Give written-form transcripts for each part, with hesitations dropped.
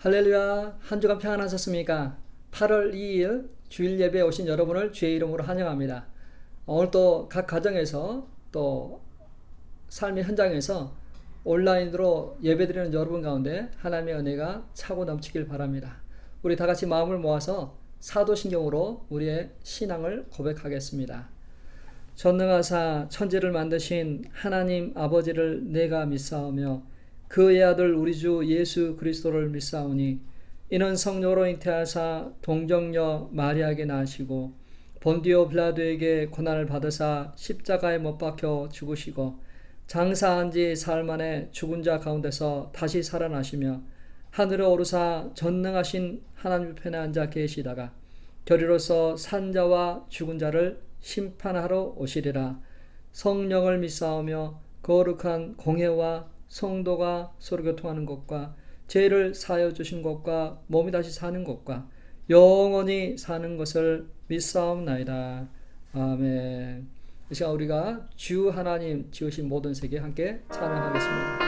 할렐루야. 한 주간 평안하셨습니까? 8월 2일 주일 예배에 오신 여러분을 주의 이름으로 환영합니다. 오늘 또 각 가정에서 또 삶의 현장에서 온라인으로 예배드리는 여러분 가운데 하나님의 은혜가 차고 넘치길 바랍니다. 우리 다 같이 마음을 모아서 사도신경으로 우리의 신앙을 고백하겠습니다. 전능하사 천지를 만드신 하나님 아버지를 내가 믿사오며 그의 아들 우리 주 예수 그리스도를 믿사오니 이는 성령으로 잉태하사 동정녀 마리아에게 나시고 본디오 빌라도에게 고난을 받으사 십자가에 못 박혀 죽으시고 장사한 지 사흘 만에 죽은 자 가운데서 다시 살아나시며 하늘에 오르사 전능하신 하나님 편에 앉아 계시다가 결의로서 산 자와 죽은 자를 심판하러 오시리라. 성령을 믿사오며 거룩한 공회와 성도가 서로 교통하는 것과 죄를 사하여 주신 것과 몸이 다시 사는 것과 영원히 사는 것을 믿사옵나이다. 아멘. 이 시간 우리가 주 하나님 지으신 모든 세계 함께 찬양하겠습니다.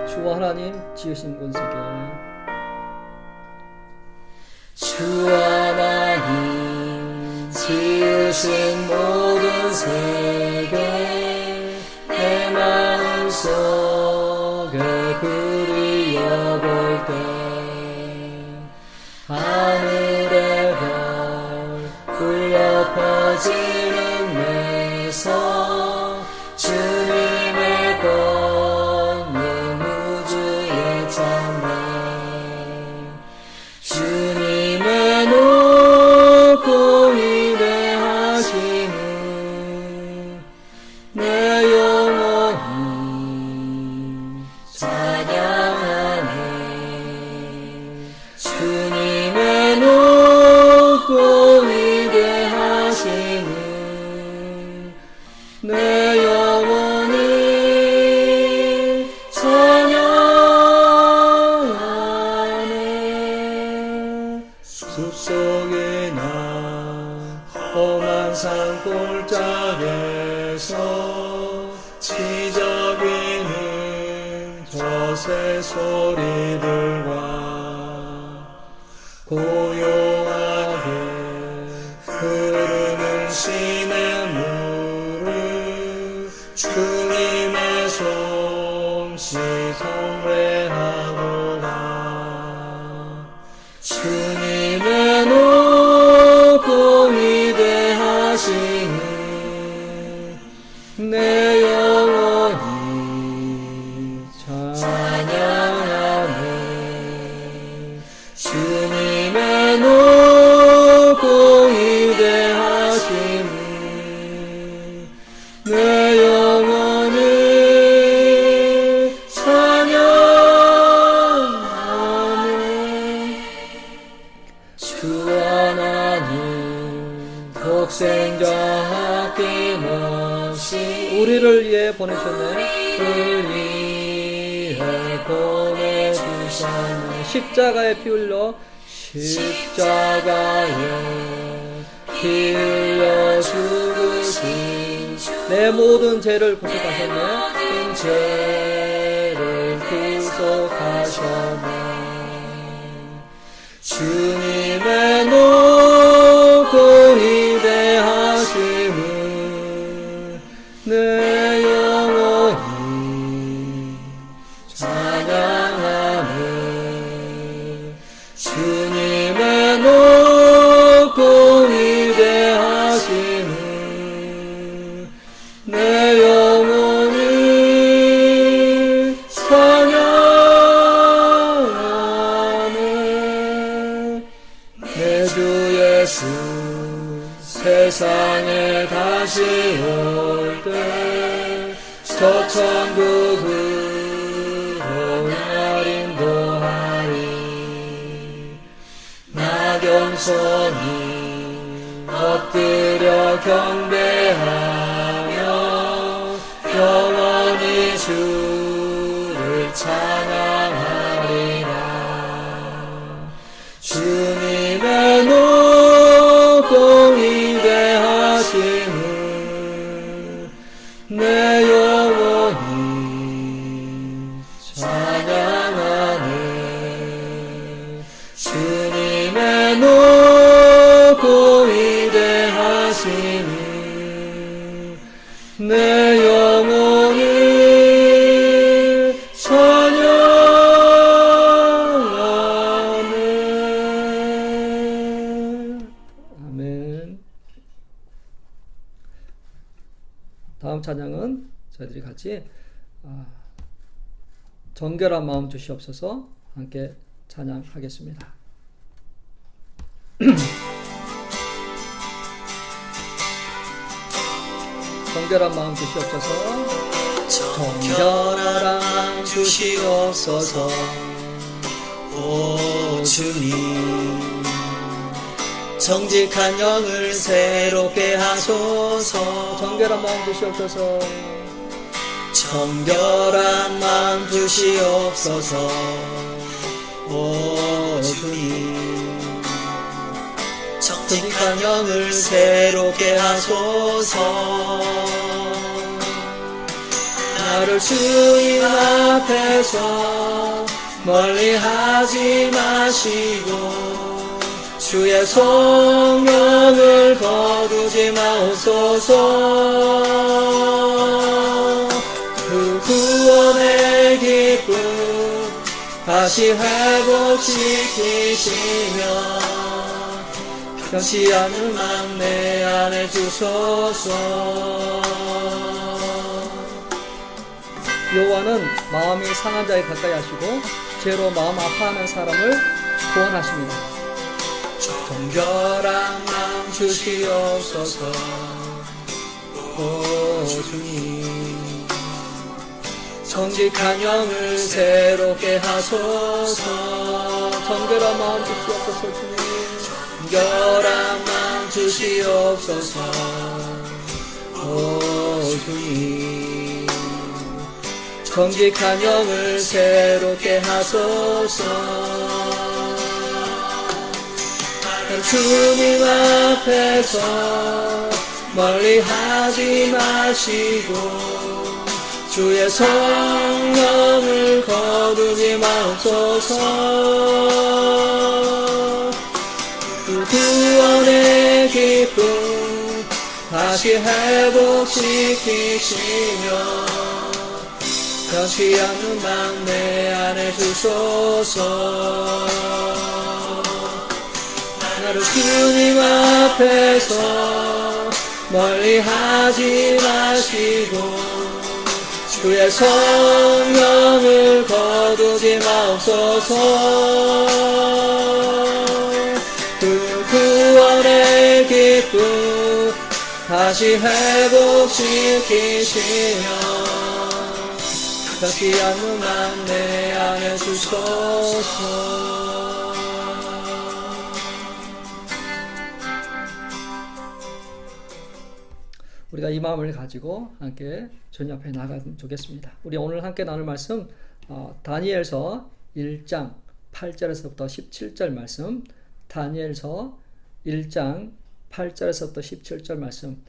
주 하나님 지으신 모든 세계 주 하나님 지으신 모든 세계 내 마음속에 그리워볼 때 하늘의 별 울려 퍼지는 내서 주님의 권능 우주에 찬양 주님의 높고 위대하심을 내 영혼이 찬양하네. 주님의 높고 위대하심을 내 영혼이 찬양하네. 숲속이나 험한 산골짜기에서 지저귀는 저 새소리들과 고요하게 흐르는 시냇물을 주님의 솜씨 성례하도다. 주님의 높고 위대하심을 내 영혼이 찬양하네. 주님의 높고 위대하심을 내 영혼이 찬양하네. 주 하나님 독생자 아낌없이 우리를 위해 보내셨네. 우리를 위해 보내주셨네. 십자가에 피 흘려 십자가에 피 흘려 죽으신 내 모든 죄를 구속하셨네. 모든 죄를 구속하셨네. 주님의 높고 위대하심을 내 영혼이 찬양하네. 주님의 높고 위대하심을 내 영혼이 찬양하네. 내 주 예수 세상에 다시 올 때 저 천국으로 날 인도하리. 나 겸손히 엎드려 경배하며 영원히 주를 찬양하리라. 주님의 높고 하시니 내 영혼을 찬양하네. 아멘. 다음 찬양은 저희들이 같이 정결한 마음 주시옵소서 함께 찬양하겠습니다. 정결한 마음 주시옵소서. 정결한 마음 주시옵소서. 오 주님, 정직한 영을 새롭게 하소서. 정결한 마음 주시옵소서. 정결한 마음 주시옵소서. 오 주님, 정직한 영을 새롭게 하소서. 나를 주님 앞에서 멀리하지 마시고 주의 성령을 거두지 마옵소서. 그 구원의 기쁨 다시 회복시키시며 변치 않는 마음 내 안에 주소서. 여호와는 마음이 상한 자에 가까이 하시고 죄로 마음 아파하는 사람을 구원하십니다. 정결한 마음 주시옵소서. 오 주님, 정직한 영을 새롭게 하소서. 정결한 마음 주시옵소서. 주님, 정결한 마음 주시옵소서. 오 주님, 정직한 영을 새롭게 하소서. 주님 앞에서 멀리하지 마시고 주의 성령을 거두지 마옵소서. 그 구원의 기쁨 다시 회복시키시며 변치 않는 마음 내 안에 주소서. 나를 주님 앞에서 멀리하지 마시고 주의 성령을 거두지 마옵소서. 그 구원의 기쁨 다시 회복시키시며 변치 않는 마음 내 안에 주소서. 우리가 이 마음을 가지고 함께 주님 앞에 나가면 좋겠습니다. 우리 오늘 함께 나눌 말씀 다니엘서 1장 8절에서부터 17절 말씀, 다니엘서 1장 8절에서부터 17절 말씀,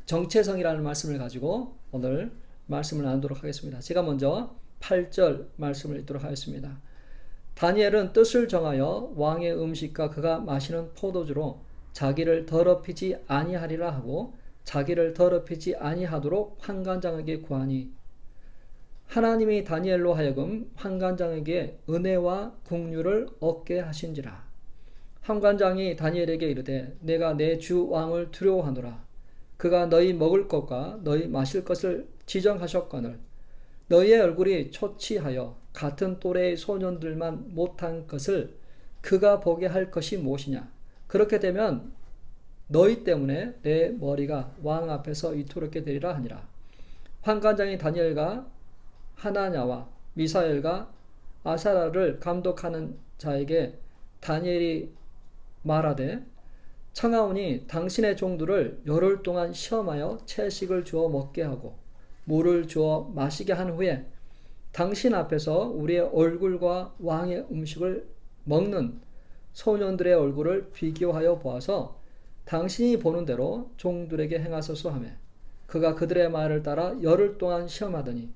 정체성이라는 말씀을 가지고 오늘 말씀을 나누도록 하겠습니다. 제가 먼저 8절 말씀을 읽도록 하겠습니다. 다니엘은 뜻을 정하여 왕의 음식과 그가 마시는 포도주로 자기를 더럽히지 아니하리라 하고 자기를 더럽히지 아니하도록 환관장에게 구하니 하나님이 다니엘로 하여금 환관장에게 은혜와 긍휼을 얻게 하신지라. 환관장이 다니엘에게 이르되 내가 내 주 왕을 두려워하노라. 그가 너희 먹을 것과 너희 마실 것을 지정하셨거늘 너희의 얼굴이 초치하여 같은 또래의 소년들만 못한 것을 그가 보게 할 것이 무엇이냐. 그렇게 되면 너희 때문에 내 머리가 왕 앞에서 이토록 되리라 하니라. 환관장이 다니엘과 하나냐와 미사엘과 아사라를 감독하는 자에게 다니엘이 말하되 청하오니 당신의 종들을 열흘 동안 시험하여 채식을 주어 먹게 하고 물을 주어 마시게 한 후에 당신 앞에서 우리의 얼굴과 왕의 음식을 먹는 소년들의 얼굴을 비교하여 보아서 당신이 보는 대로 종들에게 행하소서 하며 그가 그들의 말을 따라 열흘 동안 시험하더니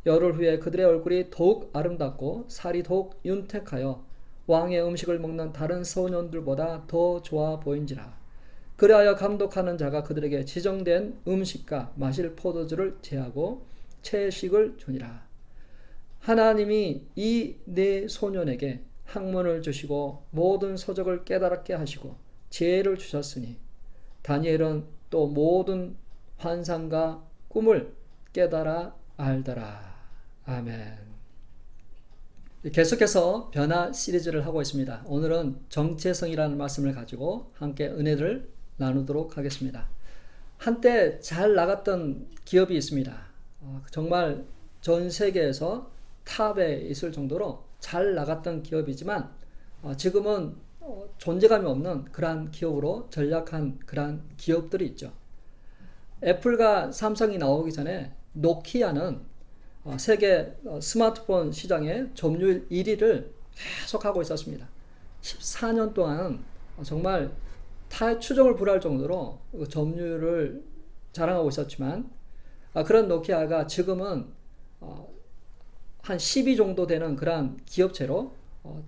열흘 후에 그들의 얼굴이 더욱 아름답고 살이 더욱 윤택하여 왕의 음식을 먹는 다른 소년들보다 더 좋아 보인지라. 그리하여 감독하는 자가 그들에게 지정된 음식과 마실 포도주를 제하고 채식을 주니라. 하나님이 이 네 소년에게 학문을 주시고 모든 서적을 깨달게 하시고 지혜를 주셨으니 다니엘은 또 모든 환상과 꿈을 깨달아 알더라. 아멘. 계속해서 변화 시리즈를 하고 있습니다. 오늘은 정체성이라는 말씀을 가지고 함께 은혜를 나누도록 하겠습니다. 한때 잘 나갔던 기업이 있습니다. 정말 전 세계에서 탑에 있을 정도로 잘 나갔던 기업이지만 지금은 존재감이 없는 그러한 기업으로 전락한 그러한 기업들이 있죠. 애플과 삼성이 나오기 전에 노키아는 세계 스마트폰 시장의 점유율 1위를 계속하고 있었습니다. 14년 동안 정말 타 추종을 불허할 정도로 점유율을 자랑하고 있었지만 그런 노키아가 지금은 한 10위 정도 되는 그러한 기업체로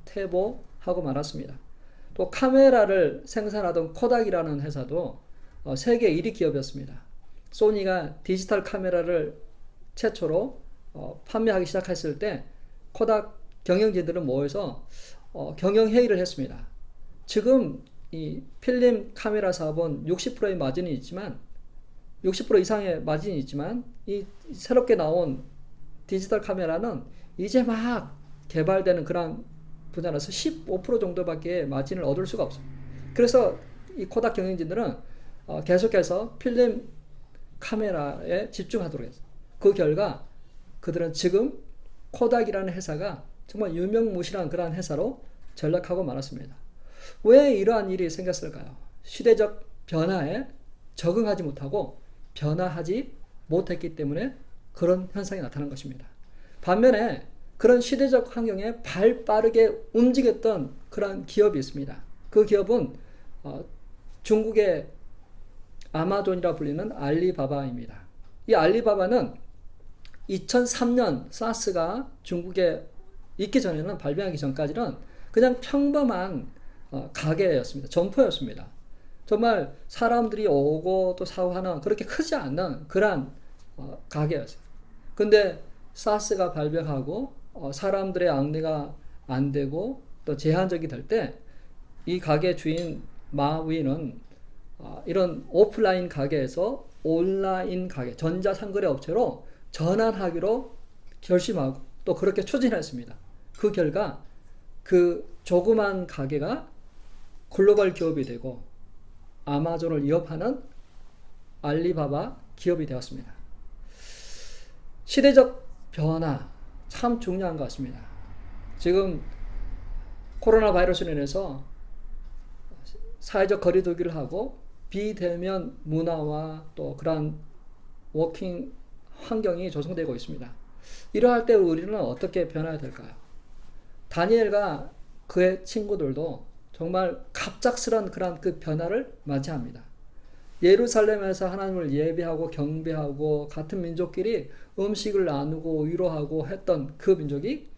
퇴보하고 말았습니다. 또 카메라를 생산하던 코닥이라는 회사도 세계 1위 기업이었습니다. 소니가 디지털 카메라를 최초로 판매하기 시작했을 때 코닥 경영진들은 모여서 경영회의를 했습니다. 지금 이 필름 카메라 사업은 60%의 마진이 있지만 60% 이상의 마진이 있지만 이 새롭게 나온 디지털 카메라는 이제 막 개발되는 그런 분야라서 15% 정도밖에 마진을 얻을 수가 없어요. 그래서 이 코닥 경영진들은 계속해서 필름 카메라에 집중하도록 했어요. 그 결과 그들은 지금 코닥이라는 회사가 정말 유명무실한 그러한 회사로 전락하고 말았습니다. 왜 이러한 일이 생겼을까요? 시대적 변화에 적응하지 못하고 변화하지 못했기 때문에 그런 현상이 나타난 것입니다. 반면에 그런 시대적 환경에 발 빠르게 움직였던 그런 기업이 있습니다. 그 기업은 중국의 아마존이라 불리는 알리바바입니다. 이 알리바바는 2003년 사스가 중국에 있기 전에는 발병하기 전까지는 그냥 평범한 가게였습니다. 점포였습니다. 정말 사람들이 오고 또 사고 하는 그렇게 크지 않는 그런 가게였어요. 근데 사스가 발병하고 사람들의 안내가 안 되고 또 제한적이 될 때 이 가게 주인 마위는 이런 오프라인 가게에서 온라인 가게, 전자상거래 업체로 전환하기로 결심하고 또 그렇게 추진했습니다. 그 결과 그 조그만 가게가 글로벌 기업이 되고 아마존을 위협하는 알리바바 기업이 되었습니다. 시대적 변화 참 중요한 것 같습니다. 지금 코로나 바이러스로 인해서 사회적 거리두기를 하고 비대면 문화와 또 그러한 워킹 환경이 조성되고 있습니다. 이러할 때 우리는 어떻게 변해야 될까요? 다니엘과 그의 친구들도 정말 갑작스런 그런 그 변화를 맞이합니다. 예루살렘에서 하나님을 예배하고 경배하고 같은 민족끼리 음식을 나누고 위로하고 했던 그 민족이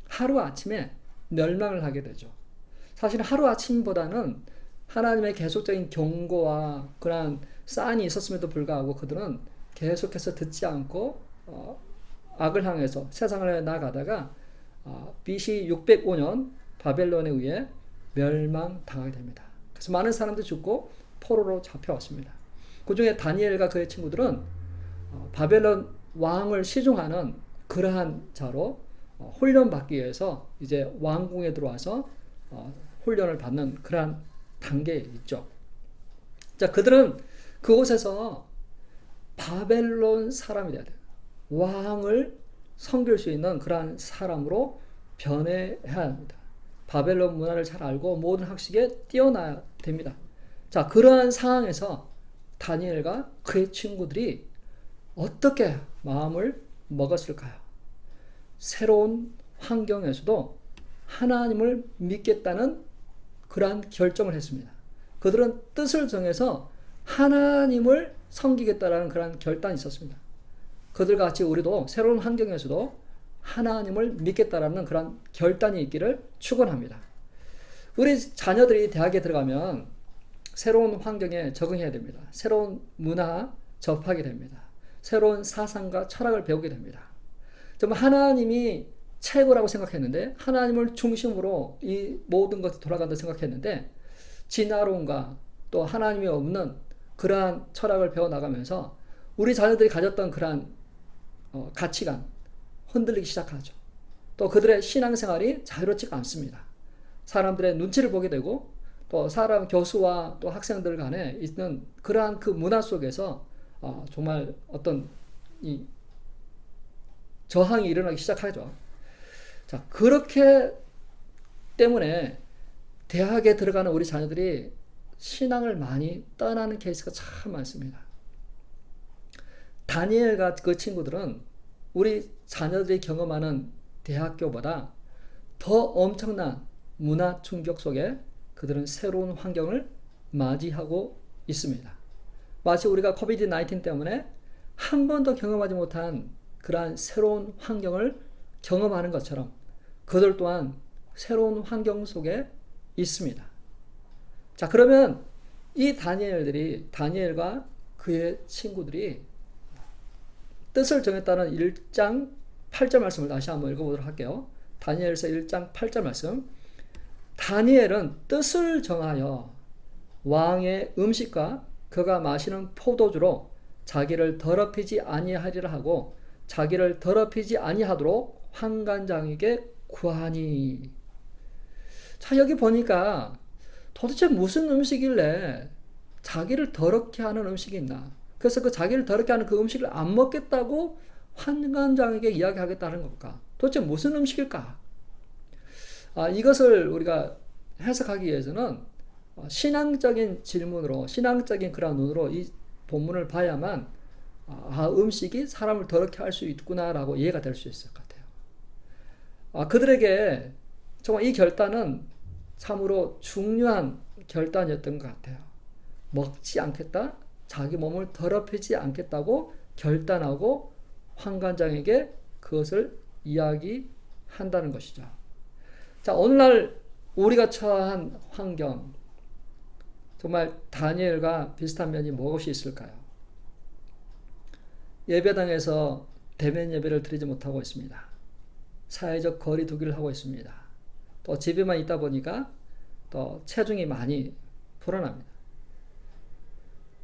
하루아침에 멸망을 하게 되죠. 사실 하루아침보다는 하나님의 계속적인 경고와 그러한 사인이 있었음에도 불구하고 그들은 계속해서 듣지 않고 악을 향해서 세상을 나아가다가 BC 605년 바벨론에 의해 멸망당하게 됩니다. 그래서 많은 사람들이 죽고 포로로 잡혀왔습니다. 그 중에 다니엘과 그의 친구들은 바벨론 왕을 시종하는 그러한 자로 훈련받기 위해서 이제 왕궁에 들어와서 훈련을 받는 그러한 단계에 있죠. 자, 그들은 그곳에서 바벨론 사람이 돼야 돼요. 왕을 섬길 수 있는 그러한 사람으로 변해야 합니다. 바벨론 문화를 잘 알고 모든 학식에 뛰어나야 됩니다. 자, 그러한 상황에서 다니엘과 그의 친구들이 어떻게 마음을 먹었을까요? 새로운 환경에서도 하나님을 믿겠다는 그러한 결정을 했습니다. 그들은 뜻을 정해서 하나님을 섬기겠다라는 그러한 결단이 있었습니다. 그들과 같이 우리도 새로운 환경에서도 하나님을 믿겠다라는 그런 결단이 있기를 축원합니다. 우리 자녀들이 대학에 들어가면 새로운 환경에 적응해야 됩니다. 새로운 문화 접하게 됩니다. 새로운 사상과 철학을 배우게 됩니다. 정말 하나님이 최고라고 생각했는데, 하나님을 중심으로 이 모든 것이 돌아간다 생각했는데, 진화론과 또 하나님이 없는 그러한 철학을 배워나가면서 우리 자녀들이 가졌던 그러한 가치관 흔들리기 시작하죠. 또 그들의 신앙생활이 자유롭지가 않습니다. 사람들의 눈치를 보게 되고, 또 사람 교수와 또 학생들 간에 있는 그러한 그 문화 속에서 정말 어떤 이 저항이 일어나기 시작하죠. 자, 그렇게 때문에 대학에 들어가는 우리 자녀들이 신앙을 많이 떠나는 케이스가 참 많습니다. 다니엘과 그 친구들은 우리 자녀들이 경험하는 대학교보다 더 엄청난 문화 충격 속에 그들은 새로운 환경을 맞이하고 있습니다. 마치 우리가 코비드-19 때문에 한 번도 경험하지 못한 그러한 새로운 환경을 경험하는 것처럼 그들 또한 새로운 환경 속에 있습니다. 자, 그러면 이 다니엘과 그의 친구들이 뜻을 정했다는 1장 8절 말씀을 다시 한번 읽어보도록 할게요. 다니엘서 1장 8절 말씀. 다니엘은 뜻을 정하여 왕의 음식과 그가 마시는 포도주로 자기를 더럽히지 아니하리라 하고 자기를 더럽히지 아니하도록 환관장에게 구하니. 자, 여기 보니까 도대체 무슨 음식이길래 자기를 더럽게 하는 음식이 있나? 그래서 그 자기를 더럽게 하는 그 음식을 안 먹겠다고 환관장에게 이야기하겠다는 걸까? 도대체 무슨 음식일까? 이것을 우리가 해석하기 위해서는 신앙적인 질문으로, 신앙적인 그런 눈으로 이 본문을 봐야만 음식이 사람을 더럽게 할 수 있구나라고 이해가 될 수 있을 것 같아요. 그들에게 정말 이 결단은 참으로 중요한 결단이었던 것 같아요. 먹지 않겠다, 자기 몸을 더럽히지 않겠다고 결단하고 환관장에게 그것을 이야기한다는 것이죠. 자, 오늘날 우리가 처한 환경, 정말 다니엘과 비슷한 면이 무엇이 있을까요? 예배당에서 대면 예배를 드리지 못하고 있습니다. 사회적 거리 두기를 하고 있습니다. 또 집에만 있다 보니까 또 체중이 많이 불어납니다.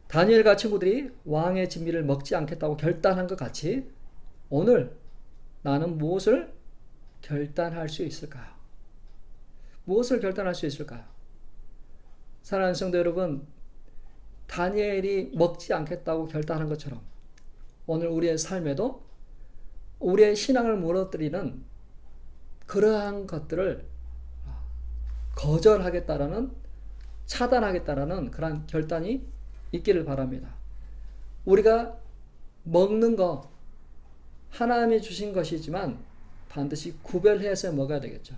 다니엘과 친구들이 왕의 진미를 먹지 않겠다고 결단한 것 같이 오늘 나는 무엇을 결단할 수 있을까요? 무엇을 결단할 수 있을까요? 사랑하는 성도 여러분, 다니엘이 먹지 않겠다고 결단한 것처럼 오늘 우리의 삶에도 우리의 신앙을 무너뜨리는 그러한 것들을 거절하겠다라는, 차단하겠다라는 그런 결단이 있기를 바랍니다. 우리가 먹는 거 하나님이 주신 것이지만 반드시 구별해서 먹어야 되겠죠.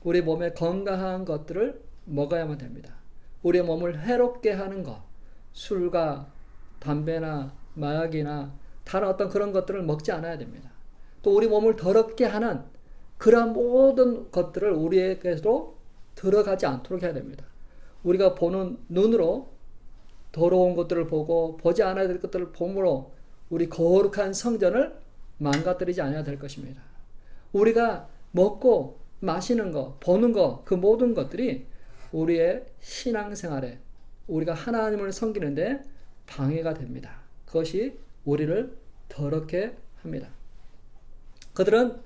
우리 몸에 건강한 것들을 먹어야만 됩니다. 우리의 몸을 해롭게 하는 것, 술과 담배나 마약이나 다른 어떤 그런 것들을 먹지 않아야 됩니다. 또 우리 몸을 더럽게 하는 그러한 모든 것들을 우리에게도 들어가지 않도록 해야 됩니다. 우리가 보는 눈으로 더러운 것들을 보고 보지 않아야 될 것들을 봄으로 우리 거룩한 성전을 망가뜨리지 않아야 될 것입니다. 우리가 먹고 마시는 것, 보는 것, 그 모든 것들이 우리의 신앙생활에 우리가 하나님을 섬기는데 방해가 됩니다. 그것이 우리를 더럽게 합니다. 그들은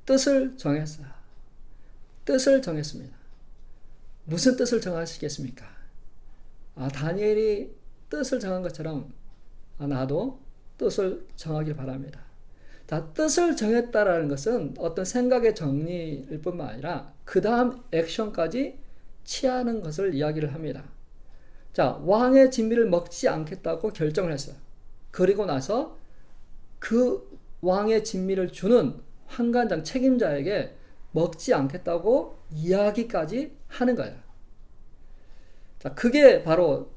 뜻을 정했어요. 뜻을 정했습니다. 무슨 뜻을 정하시겠습니까? 다니엘이 뜻을 정한 것처럼 나도 뜻을 정하길 바랍니다. 자, 뜻을 정했다라는 것은 어떤 생각의 정리일 뿐만 아니라 그 다음 액션까지 취하는 것을 이야기를 합니다. 자, 왕의 진미를 먹지 않겠다고 결정을 했어요. 그리고 나서 그 왕의 진미를 주는 환관장 책임자에게 먹지 않겠다고 이야기까지 하는 거예요. 자, 그게 바로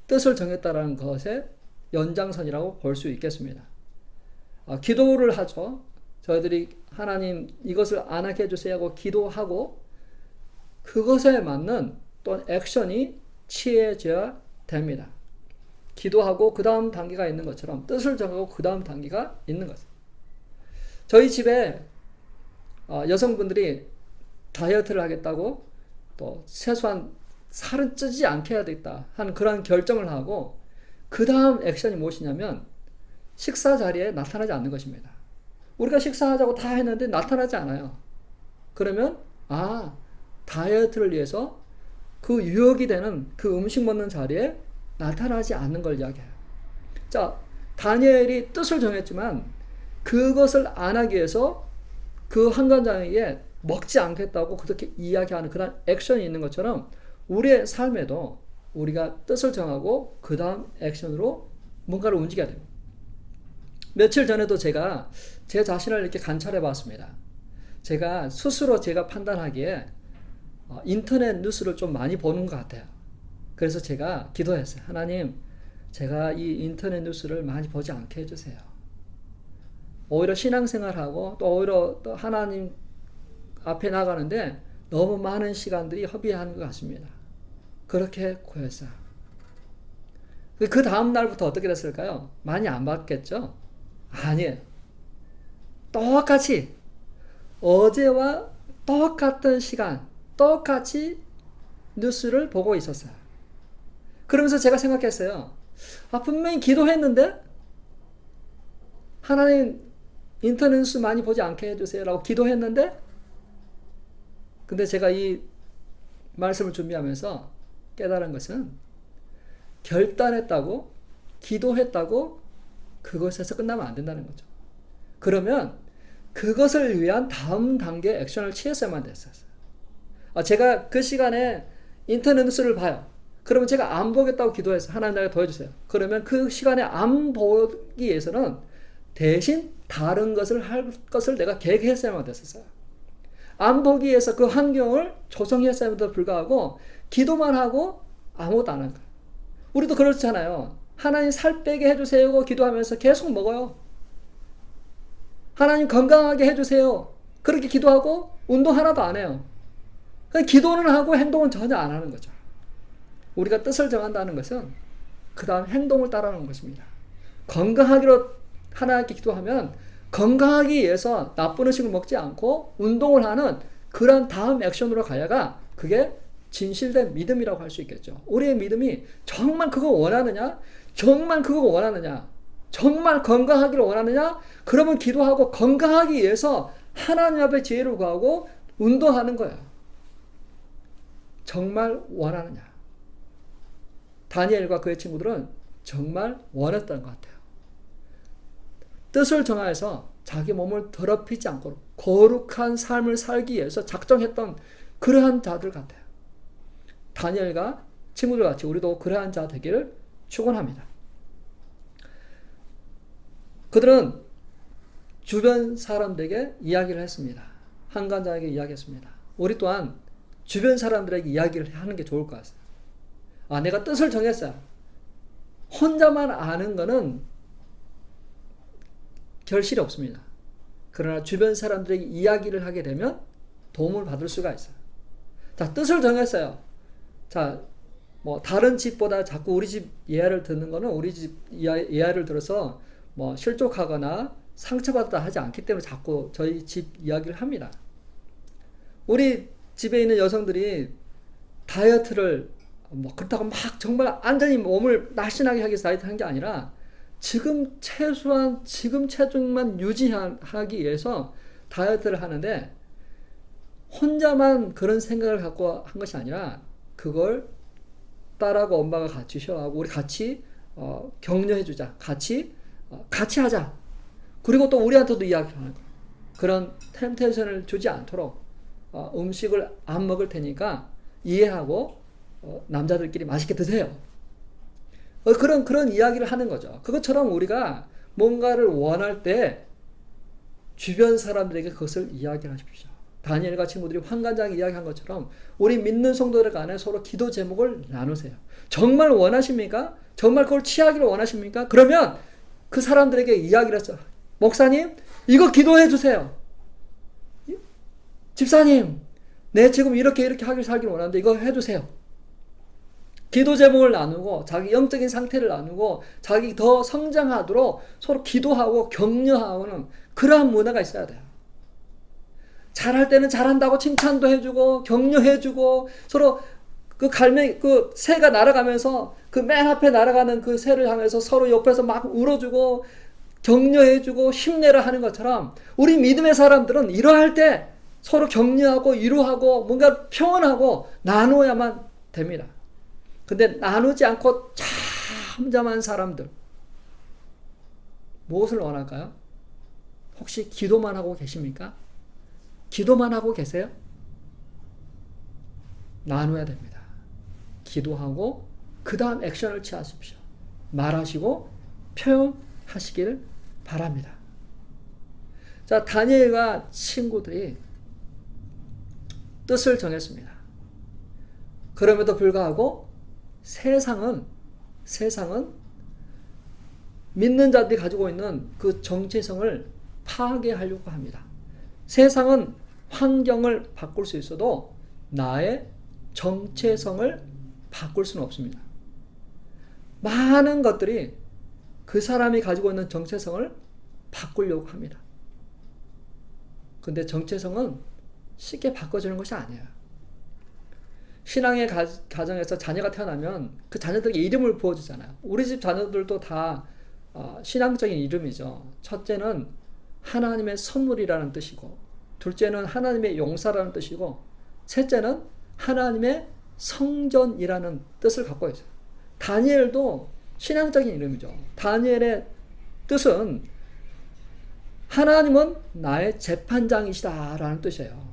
뜻을 정했다라는 것의 연장선이라고 볼 수 있겠습니다. 기도를 하죠. 저희들이 하나님 이것을 안 하게 해주세요 하고 기도하고 그것에 맞는 또 액션이 취해져야 됩니다. 기도하고 그 다음 단계가 있는 것처럼 뜻을 정하고 그 다음 단계가 있는 거죠. 저희 집에 여성분들이 다이어트를 하겠다고 또 최소한 살은 찌지 않게 해야 되겠다 하는 그런 결정을 하고 그 다음 액션이 무엇이냐면 식사 자리에 나타나지 않는 것입니다. 우리가 식사하자고 다 했는데 나타나지 않아요. 그러면 다이어트를 위해서 그 유혹이 되는 그 음식 먹는 자리에 나타나지 않는 걸 이야기해요. 자, 다니엘이 뜻을 정했지만 그것을 안 하기 위해서 그 한간장에게 먹지 않겠다고 그렇게 이야기하는 그런 액션이 있는 것처럼 우리의 삶에도 우리가 뜻을 정하고 그 다음 액션으로 뭔가를 움직여야 됩니다. 며칠 전에도 제가 제 자신을 이렇게 관찰해 봤습니다. 제가 스스로 제가 판단하기에 인터넷 뉴스를 좀 많이 보는 것 같아요. 그래서 제가 기도했어요. 하나님, 제가 이 인터넷 뉴스를 많이 보지 않게 해주세요. 오히려 신앙생활하고 또 오히려 또 하나님 앞에 나가는데 너무 많은 시간들이 허비하는 것 같습니다. 그렇게 구했어요. 그 다음 날부터 어떻게 됐을까요? 많이 안 받겠죠? 아니에요. 똑같이 어제와 똑같은 시간 똑같이 뉴스를 보고 있었어요. 그러면서 제가 생각했어요. 분명히 기도했는데 하나님 인터넷 뉴스 많이 보지 않게 해주세요 라고 기도했는데 근데 제가 이 말씀을 준비하면서 깨달은 것은 결단했다고 기도했다고 그것에서 끝나면 안 된다는 거죠. 그러면 그것을 위한 다음 단계 액션을 취했어야만 됐었어요. 제가 그 시간에 인터넷 뉴스를 봐요. 그러면 제가 안 보겠다고 기도해서 하나님 나에게 도와주세요. 그러면 그 시간에 안 보기 위해서는 대신 다른 것을 할 것을 내가 계획했어야만 됐었어요. 안 보기 위해서 그 환경을 조성했음에도 불구하고 기도만 하고 아무것도 안 한 거예요. 우리도 그렇잖아요. 하나님 살 빼게 해주세요 기도하면서 계속 먹어요. 하나님 건강하게 해주세요. 그렇게 기도하고 운동 하나도 안 해요. 기도는 하고 행동은 전혀 안 하는 거죠. 우리가 뜻을 정한다는 것은 그 다음 행동을 따라하는 것입니다. 건강하기로 하나님께 기도하면 건강하기 위해서 나쁜 음식을 먹지 않고 운동을 하는 그런 다음 액션으로 가야가 그게 진실된 믿음이라고 할 수 있겠죠. 우리의 믿음이 정말 그거 원하느냐? 정말 그거 원하느냐? 정말 건강하기를 원하느냐? 그러면 기도하고 건강하기 위해서 하나님 앞에 지혜를 구하고 운동하는 거예요. 정말 원하느냐? 다니엘과 그의 친구들은 정말 원했던 것 같아요. 뜻을 정하여서 자기 몸을 더럽히지 않고 거룩한 삶을 살기 위해서 작정했던 그러한 자들 같아요. 다니엘과 친구들 같이 우리도 그러한 자 되기를 축원합니다. 그들은 주변 사람들에게 이야기를 했습니다. 한간장에게 이야기했습니다. 우리 또한 주변 사람들에게 이야기를 하는 게 좋을 것 같아요. 내가 뜻을 정했어요. 혼자만 아는 거는 결실이 없습니다. 그러나 주변 사람들에게 이야기를 하게 되면 도움을 받을 수가 있어요. 자, 뜻을 정했어요. 자, 다른 집보다 자꾸 우리 집 예화를 듣는 거는 우리 집 예화를 들어서 실족하거나 상처받았다 하지 않기 때문에 자꾸 저희 집 이야기를 합니다. 우리 집에 있는 여성들이 다이어트를 그렇다고 막 정말 완전히 몸을 날씬하게 하기 위해서 다이어트 한 게 아니라 지금 최소한 지금 체중만 유지하기 위해서 다이어트를 하는데 혼자만 그런 생각을 갖고 한 것이 아니라 그걸 딸하고 엄마가 같이 쉬어하고 우리 같이 격려해주자. 같이 하자. 그리고 또 우리한테도 이야기하는 거예요. 그런 템테이션을 주지 않도록 음식을 안 먹을 테니까 이해하고 남자들끼리 맛있게 드세요. 그런 이야기를 하는 거죠. 그것처럼 우리가 뭔가를 원할 때 주변 사람들에게 그것을 이야기를 하십시오. 다니엘과 친구들이 환관장에 이야기한 것처럼 우리 믿는 성도들 간에 서로 기도 제목을 나누세요. 정말 원하십니까? 정말 그걸 취하기를 원하십니까? 그러면 그 사람들에게 이야기를 했어. 목사님, 이거 기도해 주세요. 집사님, 내 지금 이렇게 하길 살길 원하는데 이거 해주세요. 기도 제목을 나누고 자기 영적인 상태를 나누고 자기 더 성장하도록 서로 기도하고 격려하고는 그러한 문화가 있어야 돼요. 잘할 때는 잘한다고 칭찬도 해주고 격려해주고 서로 그 그 새가 날아가면서 그 맨 앞에 날아가는 그 새를 향해서 서로 옆에서 막 울어주고 격려해주고 힘내라 하는 것처럼 우리 믿음의 사람들은 이러할 때 서로 격려하고 위로하고 뭔가 평온하고 나누어야만 됩니다. 근데 나누지 않고 잠잠한 사람들 무엇을 원할까요? 혹시 기도만 하고 계십니까? 기도만 하고 계세요? 나눠야 됩니다. 기도하고 그 다음 액션을 취하십시오. 말하시고 표현하시길 바랍니다. 자, 다니엘과 친구들이 뜻을 정했습니다. 그럼에도 불구하고 세상은 믿는 자들이 가지고 있는 그 정체성을 파괴하려고 합니다. 세상은 환경을 바꿀 수 있어도 나의 정체성을 바꿀 수는 없습니다. 많은 것들이 그 사람이 가지고 있는 정체성을 바꾸려고 합니다. 근데 정체성은 쉽게 바꿔주는 것이 아니에요. 신앙의 가정에서 자녀가 태어나면 그 자녀들에게 이름을 부어주잖아요. 우리 집 자녀들도 다 신앙적인 이름이죠. 첫째는 하나님의 선물이라는 뜻이고, 둘째는 하나님의 용사라는 뜻이고, 셋째는 하나님의 성전이라는 뜻을 갖고 있어요. 다니엘도 신앙적인 이름이죠. 다니엘의 뜻은 하나님은 나의 재판장이시다라는 뜻이에요.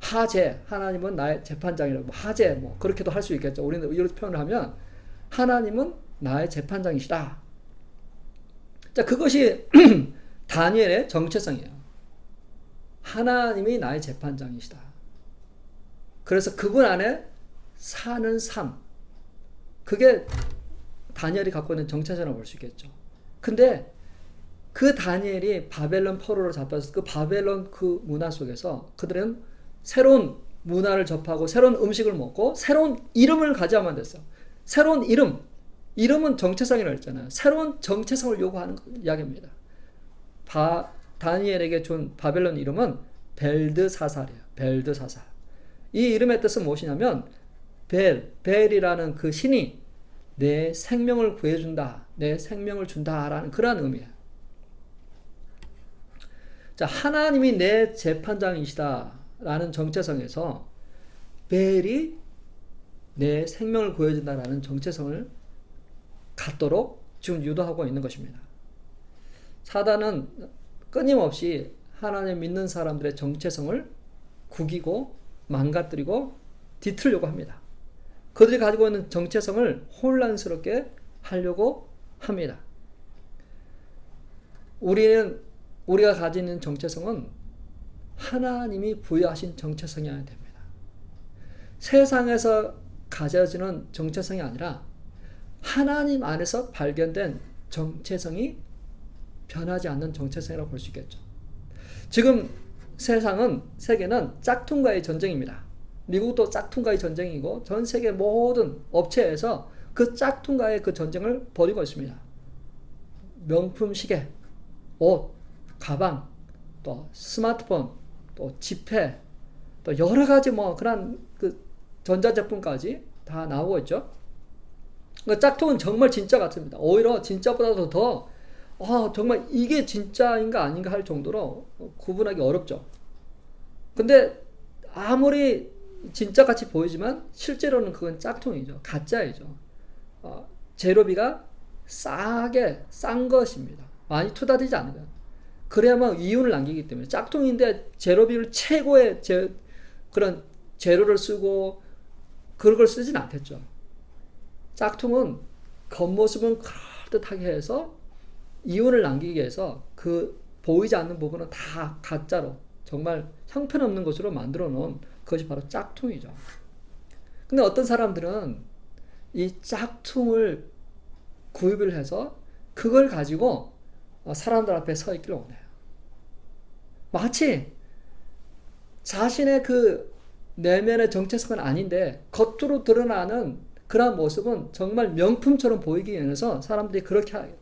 하재, 하나님은 나의 재판장이라고, 하재, 그렇게도 할 수 있겠죠. 우리는 이렇게 표현을 하면 하나님은 나의 재판장이시다. 자, 그것이 다니엘의 정체성이에요. 하나님이 나의 재판장이시다. 그래서 그분 안에 사는 삶, 그게 다니엘이 갖고 있는 정체성이라고 볼 수 있겠죠. 근데 그 다니엘이 바벨론 포로로 잡혀서 그 바벨론 그 문화 속에서 그들은 새로운 문화를 접하고 새로운 음식을 먹고 새로운 이름을 가져야만 됐어. 새로운 이름은 정체성이라고 했잖아요. 새로운 정체성을 요구하는 이야기입니다. 다니엘에게 준 바벨론 이름은 벨드사살이에요. 벨드사살. 이 이름의 뜻은 무엇이냐면 벨이라는 그 신이 내 생명을 구해준다, 내 생명을 준다라는 그러한 의미예요. 자, 하나님이 내 재판장이시다라는 정체성에서 벨이 내 생명을 구해준다라는 정체성을 갖도록 지금 유도하고 있는 것입니다. 사단은 끊임없이 하나님 믿는 사람들의 정체성을 구기고 망가뜨리고 뒤틀려고 합니다. 그들이 가지고 있는 정체성을 혼란스럽게 하려고 합니다. 우리가 가지고 있는 정체성은 하나님이 부여하신 정체성이어야 됩니다. 세상에서 가져지는 정체성이 아니라 하나님 안에서 발견된 정체성이 변하지 않는 정체성이라고 볼 수 있겠죠. 지금 세계는 짝퉁과의 전쟁입니다. 미국도 짝퉁과의 전쟁이고 전 세계 모든 업체에서 그 짝퉁과의 그 전쟁을 벌이고 있습니다. 명품 시계, 옷, 가방, 또 스마트폰, 또 지폐, 또 여러 가지 그런 그 전자제품까지 다 나오고 있죠. 그 짝퉁은 정말 진짜 같습니다. 오히려 진짜보다도 더 정말 이게 진짜인가 아닌가 할 정도로 구분하기 어렵죠. 근데 아무리 진짜같이 보이지만 실제로는 그건 짝퉁이죠. 가짜이죠. 재료비가 싼 것입니다. 많이 투자되지 않은 거예요. 그래야만 이윤을 남기기 때문에. 짝퉁인데 재료비를 최고의 그런 재료를 쓰고 그런 걸 쓰진 않겠죠. 짝퉁은 겉모습은 그럴듯하게 해서 이윤을 남기기 위해서 그 보이지 않는 부분은 다 가짜로 정말 형편없는 것으로 만들어 놓은 그것이 바로 짝퉁이죠. 근데 어떤 사람들은 이 짝퉁을 구입을 해서 그걸 가지고 사람들 앞에 서 있기를 원해요. 마치 자신의 그 내면의 정체성은 아닌데 겉으로 드러나는 그러한 모습은 정말 명품처럼 보이기 위해서 사람들이 그렇게 해요.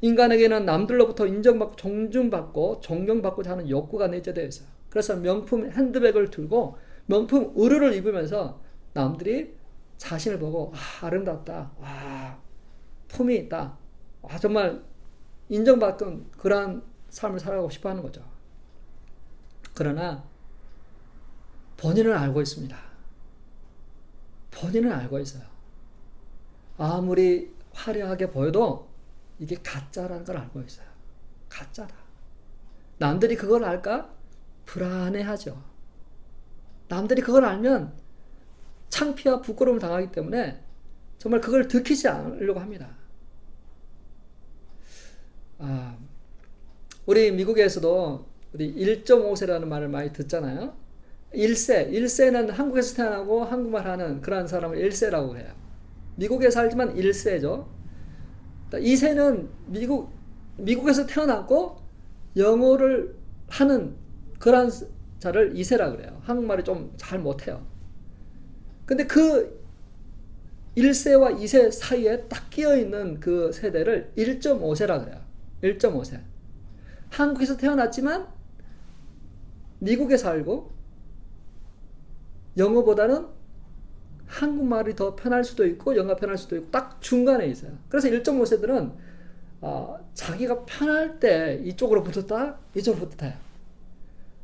인간에게는 남들로부터 인정받고 존중받고 존경받고자 하는 욕구가 내재되어 있어요. 그래서 명품 핸드백을 들고 명품 의류를 입으면서 남들이 자신을 보고 아름답다, 품이 있다, 정말 인정받던 그러한 삶을 살아가고 싶어 하는 거죠. 그러나 본인은 알고 있습니다. 본인은 알고 있어요. 아무리 화려하게 보여도 이게 가짜라는 걸 알고 있어요. 가짜다. 남들이 그걸 알까? 불안해하죠. 남들이 그걸 알면 창피와 부끄러움을 당하기 때문에 정말 그걸 들키지 않으려고 합니다. 우리 미국에서도 우리 1.5세라는 말을 많이 듣잖아요. 1세는 한국에서 태어나고 한국말 하는 그런 사람을 1세라고 해요. 미국에 살지만 1세죠. 2세는 미국에서 태어났고 영어를 하는 그런 자를 2세라고 그래요. 한국말을 좀 잘 못해요. 근데 그 1세와 2세 사이에 딱 끼어있는 그 세대를 1.5세라고 그래요. 1.5세. 한국에서 태어났지만 미국에 살고 영어보다는 한국말이 더 편할 수도 있고 영어가 편할 수도 있고 딱 중간에 있어요. 그래서 1.5세들은 자기가 편할 때 이쪽으로 붙었다 이쪽으로 붙어요.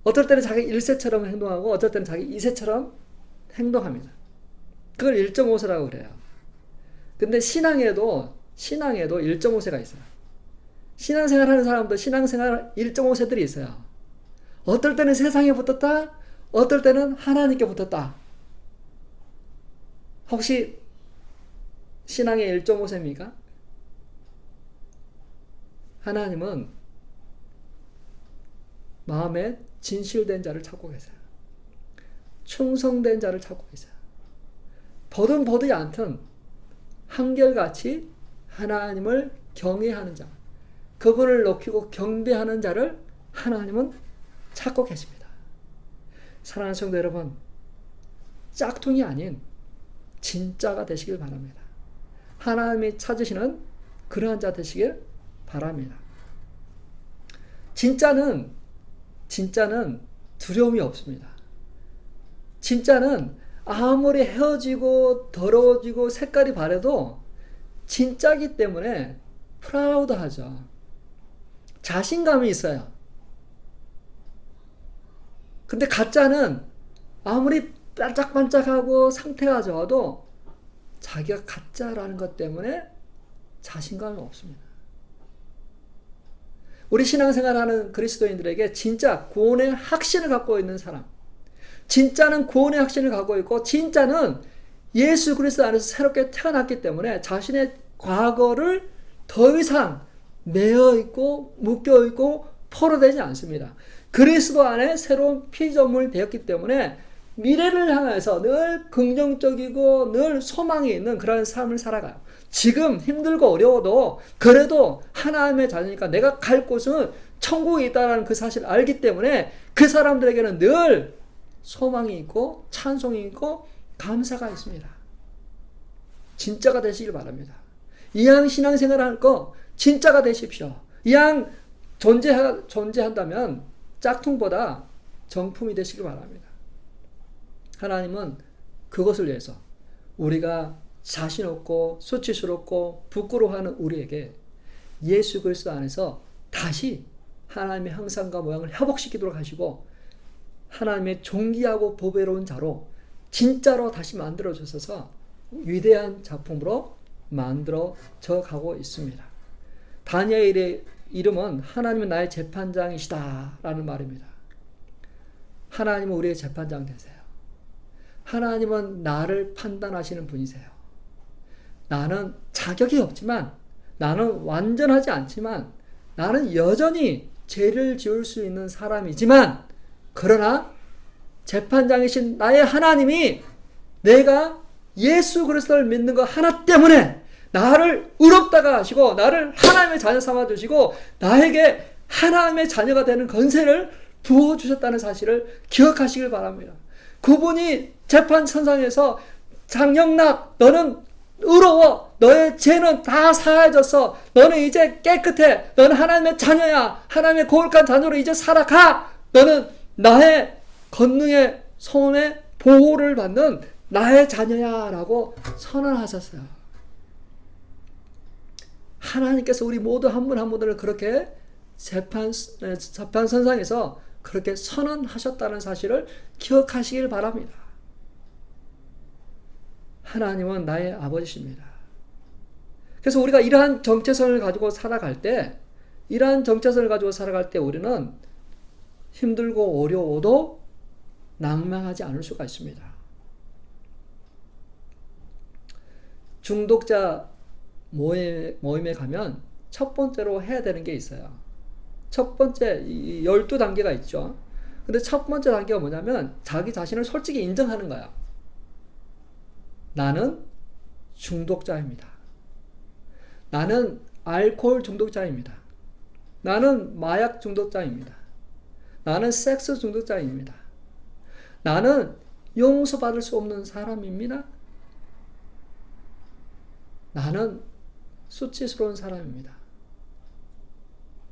어떨 때는 자기 1세처럼 행동하고 어떨 때는 자기 2세처럼 행동합니다. 그걸 1.5세라고 그래요. 근데 신앙에도 1.5세가 있어요. 신앙생활 하는 사람도 신앙생활 1.5세들이 있어요. 어떨 때는 세상에 붙었다, 어떨 때는 하나님께 붙었다. 혹시 신앙의 1.5세입니까? 하나님은 마음에 진실된 자를 찾고 계세요. 충성된 자를 찾고 계세요. 보든 보지 않든 한결같이 하나님을 경외하는 자, 그분을 높이고 경배하는 자를 하나님은 찾고 계십니다. 사랑하는 성도 여러분, 짝퉁이 아닌 진짜가 되시길 바랍니다. 하나님이 찾으시는 그러한 자 되시길 바랍니다. 진짜는 두려움이 없습니다. 진짜는 아무리 헤어지고 더러워지고 색깔이 바래도 진짜기 때문에 프라우드하죠. 자신감이 있어요. 근데 가짜는 아무리 반짝반짝하고 상태가 좋아도 자기가 가짜라는 것 때문에 자신감이 없습니다. 우리 신앙생활하는 그리스도인들에게 진짜 구원의 확신을 갖고 있는 사람, 진짜는 구원의 확신을 갖고 있고 진짜는 예수 그리스도 안에서 새롭게 태어났기 때문에 자신의 과거를 더 이상 매어있고 묶여있고 포로되지 않습니다. 그리스도 안에 새로운 피조물 되었기 때문에 미래를 향해서 늘 긍정적이고 늘 소망이 있는 그런 삶을 살아가요. 지금 힘들고 어려워도 그래도 하나님의 자녀니까 내가 갈 곳은 천국에 있다는 그 사실을 알기 때문에 그 사람들에게는 늘 소망이 있고 찬송이 있고 감사가 있습니다. 진짜가 되시길 바랍니다. 이왕 신앙생활 할 거 진짜가 되십시오. 이왕 존재한다면 짝퉁보다 정품이 되시길 바랍니다. 하나님은 그것을 위해서 우리가 자신 없고 수치스럽고 부끄러워하는 우리에게 예수 그리스도 안에서 다시 하나님의 형상과 모양을 회복시키도록 하시고 하나님의 존귀하고 보배로운 자로 진짜로 다시 만들어 주셔서 위대한 작품으로 만들어져 가고 있습니다. 다니엘의 이름은 하나님은 나의 재판장이시다 라는 말입니다. 하나님은 우리의 재판장 되세요. 하나님은 나를 판단하시는 분이세요. 나는 자격이 없지만, 나는 완전하지 않지만, 나는 여전히 죄를 지을 수 있는 사람이지만, 그러나 재판장이신 나의 하나님이 내가 예수 그리스도를 믿는 것 하나 때문에 나를 의롭다가 하시고 나를 하나님의 자녀 삼아주시고 나에게 하나님의 자녀가 되는 권세를 부어주셨다는 사실을 기억하시길 바랍니다. 그분이 재판선상에서 장영락 너는 의로워. 너의 죄는 다 사해졌어. 너는 이제 깨끗해. 너는 하나님의 자녀야. 하나님의 거룩한 자녀로 이제 살아가. 너는 나의 권능의 손에 보호를 받는 나의 자녀야 라고 선언하셨어요. 하나님께서 우리 모두 한 분 한 분을 그렇게 재판선상에서 그렇게 선언하셨다는 사실을 기억하시길 바랍니다. 하나님은 나의 아버지십니다. 그래서 우리가 이러한 정체성을 가지고 살아갈 때, 우리는 힘들고 어려워도 낭망하지 않을 수가 있습니다. 중독자 모임에 가면 첫 번째로 해야 되는 게 있어요. 첫 번째, 12단계가 있죠. 근데 첫 번째 단계가 뭐냐면 자기 자신을 솔직히 인정하는 거야. 나는 중독자입니다. 나는 알코올 중독자입니다. 나는 마약 중독자입니다. 나는 섹스 중독자입니다. 나는 용서받을 수 없는 사람입니다. 나는 수치스러운 사람입니다.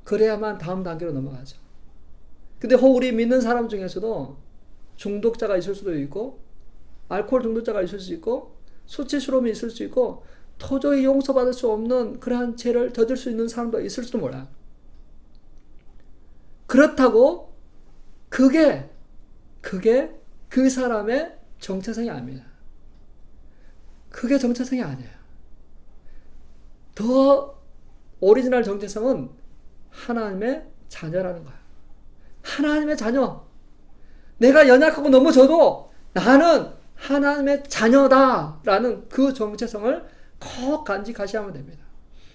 그래야만 다음 단계로 넘어가죠. 근데 우리 믿는 사람 중에서도 중독자가 있을 수도 있고, 알코올 중독자가 있을 수 있고, 수치스러움이 있을 수 있고, 도저히 용서받을 수 없는 그러한 죄를 저질 수 있는 사람도 있을지도 몰라. 그렇다고 그게 그 사람의 정체성이 아닙니다. 그게 정체성이 아니에요. 더 오리지널 정체성은 하나님의 자녀라는 거야. 하나님의 자녀. 내가 연약하고 넘어져도 나는 하나님의 자녀다라는 그 정체성을 꼭 간직하셔야만 됩니다.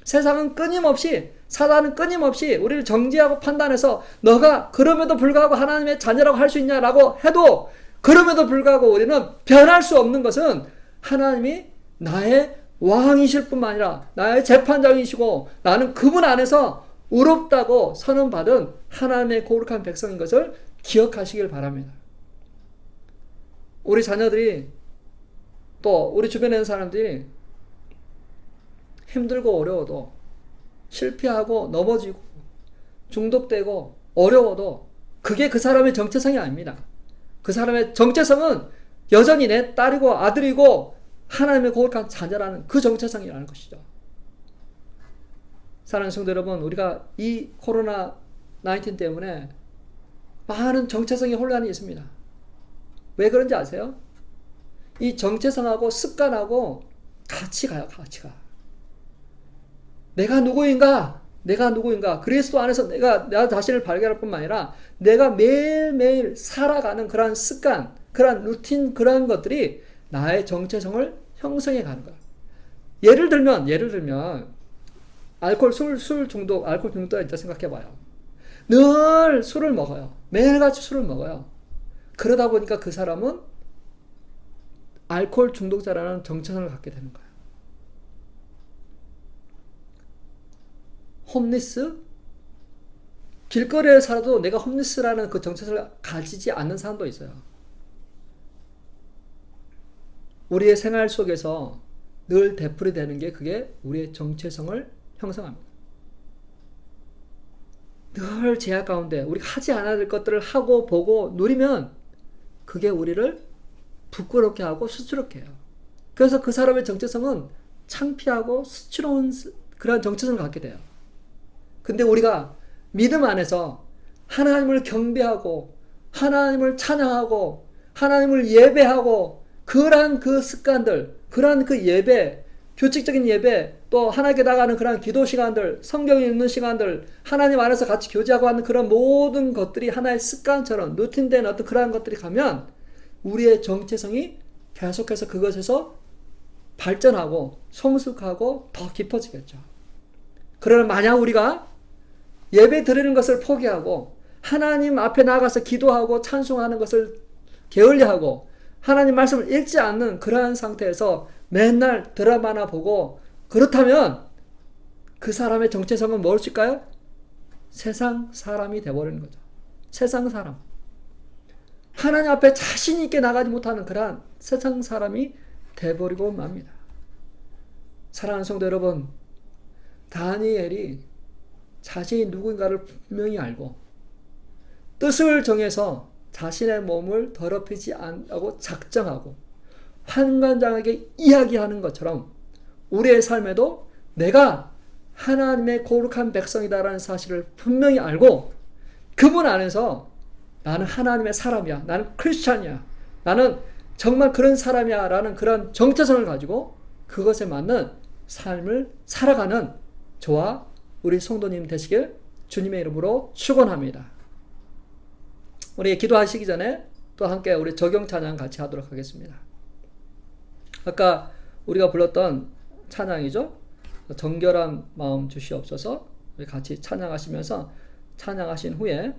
세상은 끊임없이, 사단은 끊임없이 우리를 정죄하고 판단해서 너가 그럼에도 불구하고 하나님의 자녀라고 할 수 있냐라고 해도, 그럼에도 불구하고 우리는 변할 수 없는 것은 하나님이 나의 왕이실 뿐만 아니라 나의 재판장이시고 나는 그분 안에서 의롭다고 선언받은 하나님의 거룩한 백성인 것을 기억하시길 바랍니다. 우리 자녀들이, 또 우리 주변에 있는 사람들이 힘들고 어려워도, 실패하고 넘어지고 중독되고 어려워도 그게 그 사람의 정체성이 아닙니다. 그 사람의 정체성은 여전히 내 딸이고 아들이고 하나님의 거룩한 자녀라는 그 정체성이라는 것이죠. 사랑하는 성도 여러분, 우리가 이 코로나19 때문에 많은 정체성의 혼란이 있습니다. 왜 그런지 아세요? 이 정체성하고 습관하고 같이 가요. 같이 가. 내가 누구인가? 그리스도 안에서 내가 자신을 발견할 뿐만 아니라 내가 매일매일 살아가는 그러한 습관, 그러한 루틴, 그러한 것들이 나의 정체성을 형성해 가는 거야. 예를 들면 알코올 중독자가 있다 생각해 봐요. 늘 술을 먹어요. 매일같이 술을 먹어요. 그러다 보니까 그 사람은 알코올 중독자라는 정체성을 갖게 되는 거예요. 홈리스? 길거리에 살아도 내가 홈리스라는 그 정체성을 가지지 않는 사람도 있어요. 우리의 생활 속에서 늘 되풀이되는 게 그게 우리의 정체성을 형성합니다. 늘 제약 가운데 우리가 하지 않아야 될 것들을 하고 보고 누리면 그게 우리를 부끄럽게 하고 수치롭게 해요. 그래서 그 사람의 정체성은 창피하고 수치로운 그런 정체성을 갖게 돼요. 근데 우리가 믿음 안에서 하나님을 경배하고 하나님을 찬양하고 하나님을 예배하고 그러한 그 습관들, 그러한 그 예배, 규칙적인 예배, 또 하나님께 나가는 그런 기도 시간들, 성경 읽는 시간들, 하나님 안에서 같이 교제하고 하는 그런 모든 것들이 하나의 습관처럼 루틴된 어떤 그러한 것들이 가면 우리의 정체성이 계속해서 그것에서 발전하고 성숙하고 더 깊어지겠죠. 그러나 만약 우리가 예배 드리는 것을 포기하고 하나님 앞에 나가서 기도하고 찬송하는 것을 게을리하고 하나님 말씀을 읽지 않는 그러한 상태에서 맨날 드라마나 보고 그렇다면 그 사람의 정체성은 무엇일까요? 세상 사람이 되어버리는 거죠. 세상 사람. 하나님 앞에 자신 있게 나가지 못하는 그러한 세상 사람이 돼버리고 맙니다. 사랑하는 성도 여러분, 다니엘이 자신이 누군가를 분명히 알고 뜻을 정해서 자신의 몸을 더럽히지 않고 작정하고 환관장에게 이야기하는 것처럼 우리의 삶에도 내가 하나님의 거룩한 백성이다라는 사실을 분명히 알고 그분 안에서 나는 하나님의 사람이야, 나는 크리스찬이야, 나는 정말 그런 사람이야 라는 그런 정체성을 가지고 그것에 맞는 삶을 살아가는 저와 우리 성도님 되시길 주님의 이름으로 축원합니다. 우리 기도하시기 전에 또 함께 우리 적용 찬양 같이 하도록 하겠습니다. 아까 우리가 불렀던 찬양이죠. 정결한 마음 주시옵소서. 우리 같이 찬양하시면서 찬양하신 후에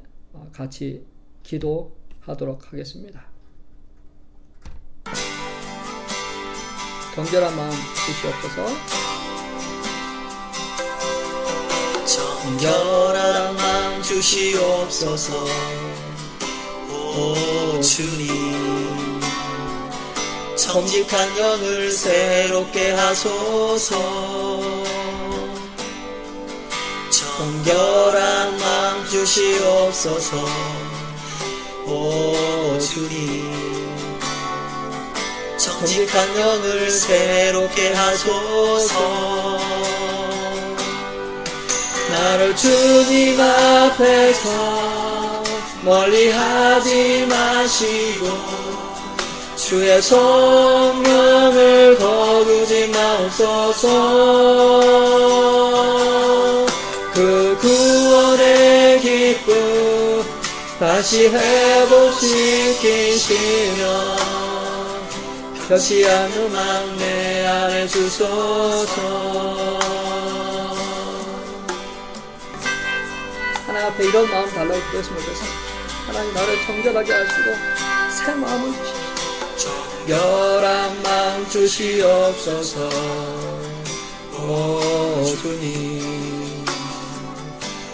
같이 기도하도록 하겠습니다. 정결한 마음 주시옵소서. 정결한 마음 주시옵소서. 오 주님, 정직한 영을 새롭게 하소서. 정결한 마음 주시옵소서. 오 주님, 정직한 영을 새롭게 하소서. 나를 주님 앞에서 멀리하지 마시고 주의 성령을 거두지 마옵소서. 그 구원의 기쁨 다시 회복시키시며 변치 않는 마음 내 안에 주소서. 하나님 앞에 이런 마음 달라고 기도했으면 좋겠습니다. 하나님 나를 정결하게 하시고 새 마음을 주십시오. 정결한 마음 주시옵소서. 오 주님,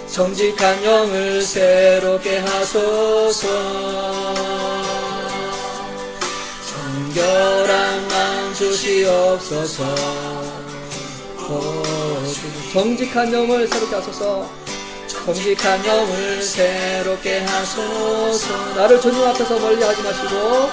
정직한 영을 새롭게 하소서. 정결한 마음 주시옵소서. 오 주님, 정직한 영을 새롭게 하소서. 정직한 영을 새롭게 하소서. 나를 주님 앞에서 멀리하지 마시고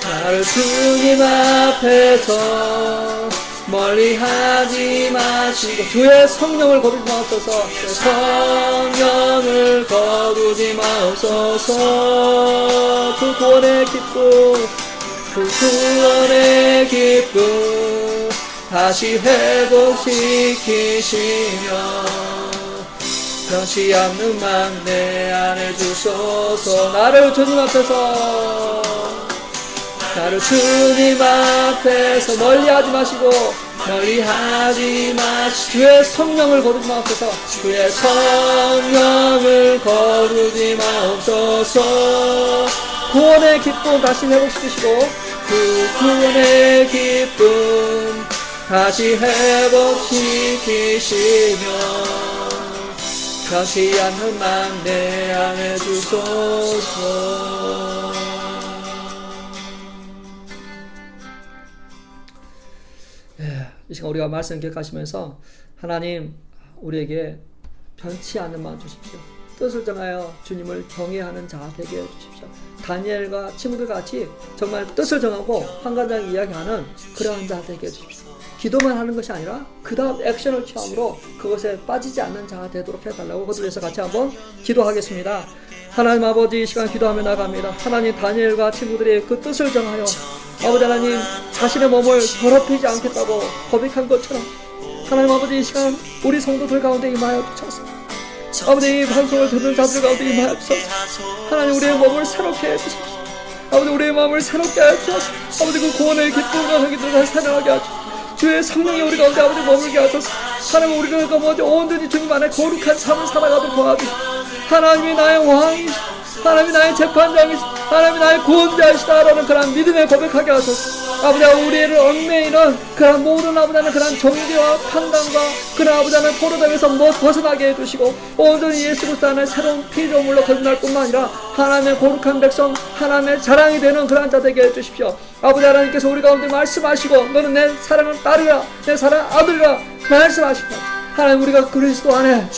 나를 주님 앞에서 멀리하지 마시고 주의 성령을 거두지 마옵소서. 성령을 거두지 마옵소서. 그 구원의 기쁨, 그 구원의 기쁨 다시 회복시키시며 변치 않는 마음 내 안에 주소서. 나를 주님 앞에서 멀리하지 마시고 주의 성령을 거두지 마옵소서. 주의 성령을 거두지 마옵소서. 구원의 기쁨 다시 회복시키시고 그 구원의 기쁨 다시 회복시키시며 변치 않는 마음 내 안에 주소서. 이 시간 우리가 말씀 기억하시면서 하나님 우리에게 변치 않는 마음 주십시오. 뜻을 정하여 주님을 경외하는 자 되게 해주십시오. 다니엘과 친구들 같이 정말 뜻을 정하고 환관장 이야기하는 그러한 자 되게 해주십시오. 기도만 하는 것이 아니라 그 다음 액션을 취함으로 그것에 빠지지 않는 자 되도록 해달라고 그것을 위해서 같이 한번 기도하겠습니다. 하나님 아버지, 이 시간 기도하며 나갑니다. 하나님, 다니엘과 친구들이 그 뜻을 정하여 아버지 하나님 자신의 몸을 더럽히지 않겠다고 고백한 것처럼 하나님 아버지, 이 시간 우리 성도들 가운데 임하여 주셔서 아버지 이 방송을 듣는 자들 가운데 임하여 주셔서 하나님 우리의 몸을 새롭게 해주십시오. 아버지 우리의 마음을 새롭게 해주셔서 아버지 그 구원의 기쁨과 흥기들을 사랑하게 하시고 주의 성령이 우리 가운데 아버지 머물게 하소서. 하나님 우리가 아버지 온전히 주님 안에 거룩한 삶을 살아가도록 도와주시고 하나님이 나의 왕이시고 하나님이 나의 재판장이시고 하나님이 나의 구원자이시다라는 그런 믿음에 고백하게 하소서. 아버지 우리를 얽매이는 그런 모든 아버지 하나님 그런 정죄와 판단과 그런 아버지 하나님 포로됨에서 벗어나게 해주시고 온전히 예수 그리스도 안에 새로운 피조물로 거듭날 뿐만 아니라 하나님의 거룩한 백성 하나님의 자랑이 되는 그런 자 되게 해주십시오. 아버지 하나님께서 우리 가운데 말씀하시고 너는 내 사랑하는 딸이라 내 사랑하는 아들이라 말씀하시고 하나님 우리가 그리스도 안에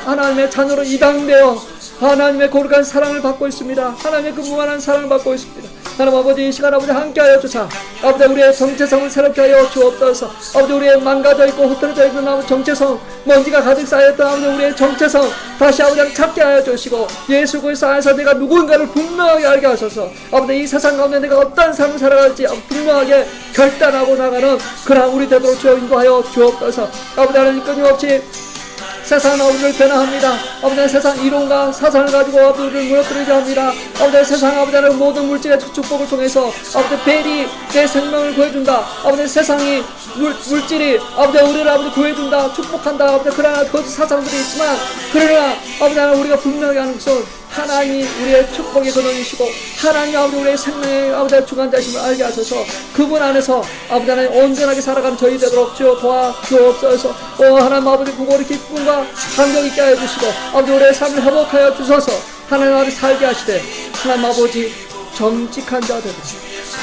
하나님의 자녀로 입양되어 하나님의 거룩한 사랑을 받고 있습니다. 하나님의 그 무한한 사랑을 받고 있습니다. 하나님 아버지 이 시간 아버지 함께하여 주사 아버지 우리의 정체성을 새롭게 하여 주옵소서. 아버지 우리의 망가져 있고 흐트러져 있는 아버지 정체성 먼지가 가득 쌓였던 아버지 우리의 정체성 다시 아버지 찾게 하여 주시고 예수 그리스도 안에서 내가 누군가를 분명하게 알게 하소서. 아버지 이 세상 가운데 내가 어떤 삶을 살아갈지 분명하게 결단하고 나가는 그런 우리 되도록 주여 인도하여 주옵소서. 아버지 하나님 끊임없이 세상은 아버지를 변화합니다. 아버지 세상 이론과 사상을 가지고 아버지를 무너뜨리려 합니다. 아버지 세상 아버지는 모든 물질의 축복을 통해서 아버지 벨이 내 생명을 구해준다. 아버지 세상이 물질이 아버지 우리를 아버지 구해준다 축복한다. 아버지 그러나 거짓 사상들이 있지만 그러나 아버지 우리가 분명히 하는 것은 하나님이 우리의 축복의 근원이시고 하나님 아버지 우리의 생명의 아버지 주관자심을 알게 하셔서 그분 안에서 아버지 하나님 온전하게 살아가는 저희 되도록 주여 도와주옵소서. 하나님 아버지 그거를 기쁨과 감격 있게 하여 주시고 아버지 우리의 삶을 회복하여 주셔서 하나님 아버지 살게 하시되 하나님 아버지 정직한 자 되도록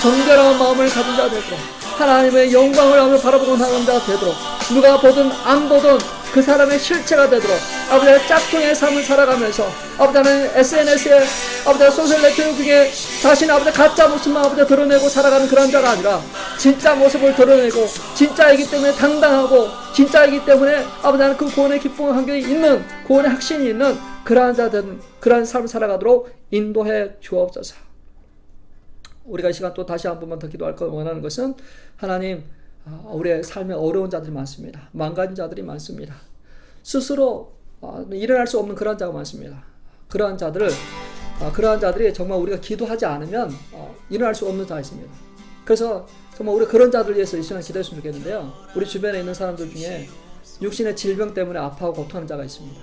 정결한 마음을 가진 자 되도록 하나님의 영광을 하며 바라보고 나가는 자 되도록 누가 보든 안 보든 그 사람의 실체가 되도록 아버지 짝퉁의 삶을 살아가면서 아버지는 SNS에 아버지 소셜 네트워크 중에 자신의 아버지 가짜 모습만 아버지 드러내고 살아가는 그런 자가 아니라 진짜 모습을 드러내고 진짜이기 때문에 당당하고 진짜이기 때문에 아버지는 그 구원의 기쁨 환경이 있는 구원의 확신이 있는 그러한 자들 그러한 삶을 살아가도록 인도해 주옵소서. 우리가 이 시간 또 다시 한 번만 더 기도할 걸 원하는 것은 하나님 우리의 삶에 어려운 자들이 많습니다. 망가진 자들이 많습니다. 스스로 일어날 수 없는 그런 자가 많습니다. 그러한 자들이 정말 우리가 기도하지 않으면 일어날 수 없는 자가 있습니다. 그래서 정말 우리 그런 자들 위해서 이 시간 기도했으면 좋겠는데요. 우리 주변에 있는 사람들 중에 육신의 질병 때문에 아파하고 고통하는 자가 있습니다.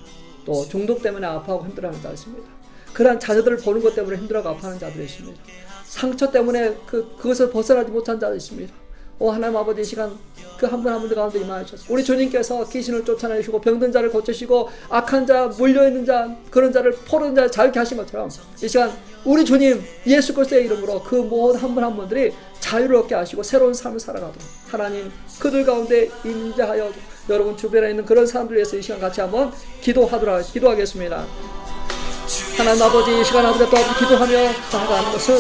또 중독 때문에 아파하고 힘들어하는 자가 있습니다. 그러한 자녀들을 보는 것 때문에 힘들어하고 아파하는 자들이 있습니다. 상처 때문에 그것을 벗어나지 못한 자도 있습니다. 하나님 아버지 이 시간 그 한 분 한 분 가운데 임하여 주셔서 우리 주님께서 귀신을 쫓아내시고 병든 자를 고치시고 악한 자 물려있는 자 그런 자를 포르는 자를 자유케 하신 것처럼 이 시간 우리 주님 예수 그리스도의 이름으로 그 모든 한 분 한 분들이 자유를 얻게 하시고 새로운 삶을 살아가도록 하나님 그들 가운데 임재하여 여러분 주변에 있는 그런 사람들 위해서 이 시간 같이 한번 기도하겠습니다. 하나님 아버지 이 시간 아버지 또 아버지 기도하며 나아가는 것은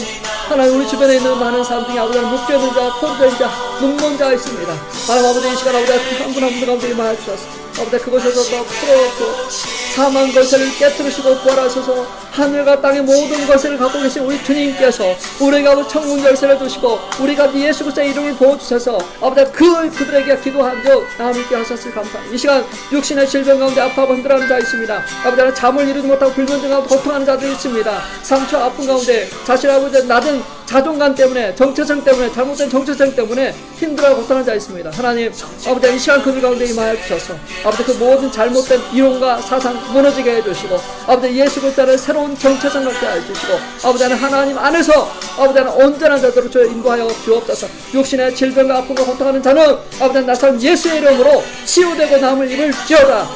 하나님 우리 주변에 있는 많은 사람 중에 아버지는 묶여있는 자, 포로된 자, 눈먼 자가 있습니다. 하나님 아버지 이 시간 아버지 한 분 한 분 가운데 임하여 주셔서 아버지 그것에서 더 풀어주고 사망 것을 깨뜨리시고 부활하셔서 하늘과 땅의 모든 것을 갖고 계신 우리 주님께서 우리가 천국 열쇠를 주시고 우리가 예수 그리스도의 이름을 부어주셔서 아버지 그들에게 기도한 적 하나님께 하셨을 감사합니다. 이 시간 육신의 질병 가운데 아파하고 힘들어하는 자 있습니다. 아버지 잠을 이루지 못하고 불면증하고 고통하는 자들이 있습니다. 상처 아픈 가운데 자신의 아버지 낮은 자존감 때문에 정체성 때문에 잘못된 정체성 때문에 힘들어하고 고통하는 자 있습니다. 하나님 아버지 이 시간 그들 가운데 임하여 주셔서 아버지 그 모든 잘못된 이론과 사상 무너지게 해주시고 아버지 예수 그리스도를 새로운 정체성 갖게 해주시고 아버지는 하나님 안에서 아버지는 온전한 자들로 저 인도하여 주옵소서. 육신의 질병과 아픔과 고통하는 자는 아버지 나사렛 예수의 이름으로 치유되고 남을 입을지어다.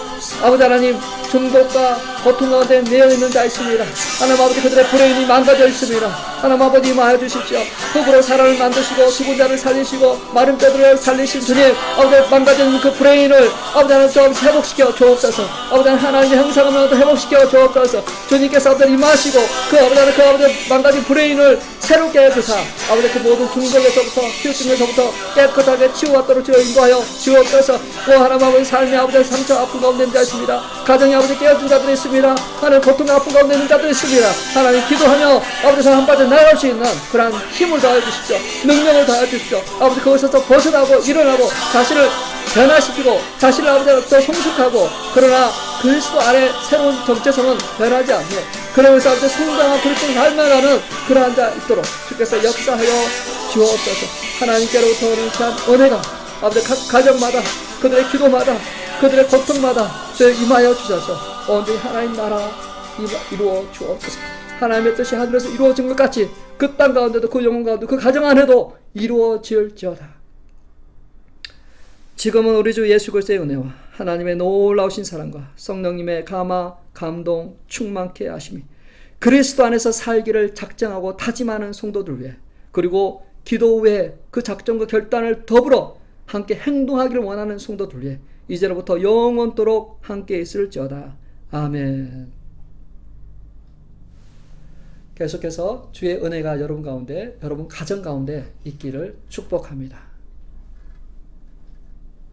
아버지 하나님 중독과 고통 가운데 내어있는 자 있습니다. 하나님 아버지 그들의 브레인이 망가져 있습니다. 하나님 아버지 임하여 주십시오. 흙으로 사람을 만드시고 죽은 자를 살리시고 마른 뼈들을 살리신 주님 아버지 망가진 그 브레인을 아버지 하나님 좀 회복시켜 주옵소서. 아버지 하나님의 형상을 회복시켜 주옵소서. 주님께서 아버지 임하시고 그 아버지 하나님 그 아버지 망가진 브레인을 새롭게 해주사 아버지 그 모든 중독에서부터 휴증에서부터 깨끗하게 치유받도록 주여 인도하여 주옵소서. 하나님 아버지 삶의 아버지 상처 아픈 가운데 있는 자 있습니다. 가정의 아버지 깨어진 자들이 있습니다. 하나님 고통 아픈 가운데 있는 자들이 있습니다. 하나님 기도하며 아버지 한 발짝 나아갈 수 있는 그러한 힘을 더해 주십시오. 능력을 더해 주십시오. 아버지 그것에서 벗어나고 일어나고 자신을 변화시키고 자신을 아버지 더 성숙하고 그러나 그리스도 안에 새로운 정체성은 변하지 않고 그러면서 아버지 성장하고 그리스도 닮아가는 그러한 자 있도록 주께서 역사하여 주옵소서. 하나님께로부터 오는 귀한 은혜가 아버지 각 가정마다 그들의 기도마다 그들의 고통마다 임하여 주셔서 온전히 하나님 나라 이루어 주옵소서. 하나님의 뜻이 하늘에서 이루어진 것 같이 그 땅 가운데도 그 영혼 가운데도 그 가정 안에도 이루어질지어다. 지금은 우리 주 예수 그리스도의 은혜와 하나님의 놀라우신 사랑과 성령님의 감화, 감동, 충만케 하심이 그리스도 안에서 살기를 작정하고 다짐하는 성도들 위해, 그리고 기도 외에 그 작정과 결단을 더불어 함께 행동하기를 원하는 성도들 위해 이제로부터 영원토록 함께 있을지어다. 아멘. 계속해서 주의 은혜가 여러분 가운데, 여러분 가정 가운데 있기를 축복합니다.